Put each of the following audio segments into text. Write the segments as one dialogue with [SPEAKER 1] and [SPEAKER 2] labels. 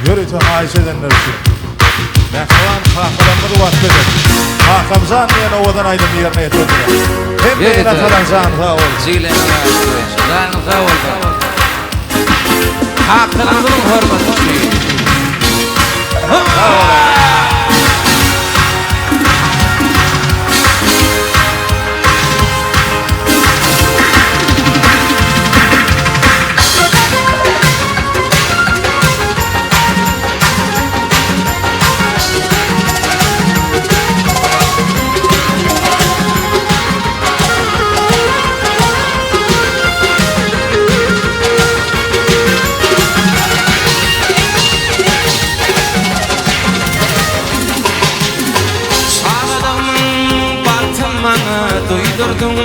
[SPEAKER 1] Yürütün Ayşe edenler için. Mehvan kahramanları vakteder. Hakamzan yana ovadan aydın yerine yetirdiler. Hem de yine kalanzan sağ ol.
[SPEAKER 2] Zilene zan sağ ol. Hakkınızın hürmeti.
[SPEAKER 1] Sağ ol.
[SPEAKER 2] Duydurdum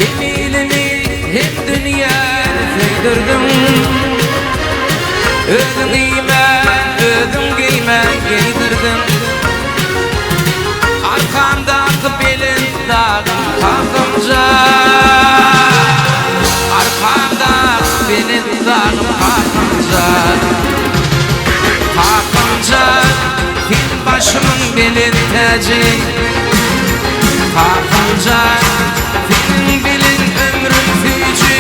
[SPEAKER 2] yeminimi hep dünyaya söydürdüm. Özüm giyme giydirdim. Arkamda belin dağım kalkınca, arkamda belin dağım kalkınca fil başımın belin tacı. Kalkınca senin bilin ömrüm fücü.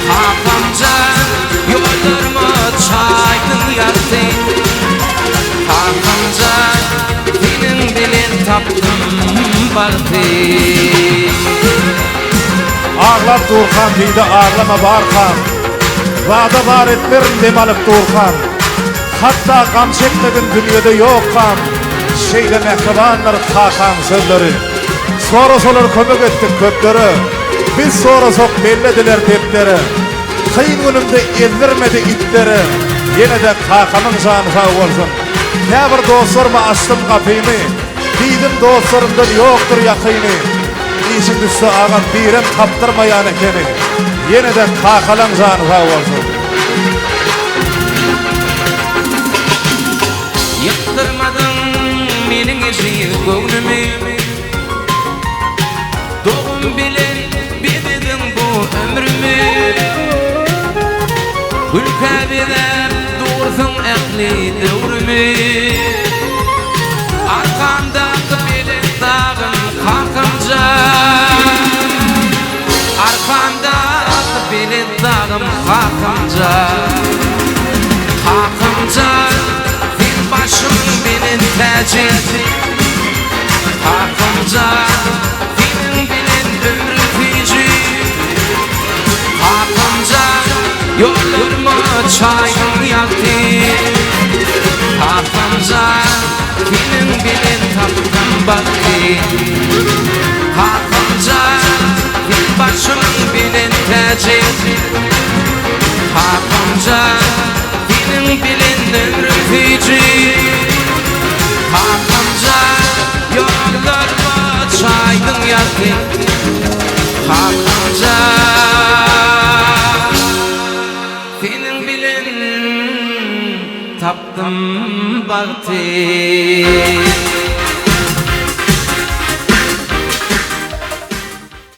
[SPEAKER 2] Kalkınca yollarımı çaydın yaktın. Kalkınca senin bilin taptım baktı.
[SPEAKER 1] Ağlap Durkan deydi ağlama Barkan. Vada var etmerim demalıp Durkan. Hatta gam çekmedin dünyada yok gam. Şeyle mehkebanlar kakan sözleri. Sonra solar kömek ettik köpleri. Biz sonra sok bellediler tepleri. Kıyın günümde ezdirmedi itleri. Yine de kakanın canı sağ olsun. Ne bir dostlarıma açtım kapıyımı. Dedim dostlarımdan yoktur yakını. İşin düştü ağam birem kaptırmayan ekeni. Yine de kakanın canı sağ olsun.
[SPEAKER 2] Yıktırmadın menin eşiği gönlümü. Doğum bilen bededin bu ömrümü. Ülke bilen doğursun ehli devrimi. Arkamda belin dağım kalkınca, arkamda belin dağım kalkınca, başım belin tacı. Kalkınca senin bilin ömrüm fücü. Kalkınca yollarımı çaydın yaktı. Kalkınca senin bilin taptım baktı. Kalkınca başım belin tacı. Kalkınca senin bilin ömrüm fücü. Kalkınca yollarıma çaydın yaktın. Kalkınca senin bilin taptım baktı.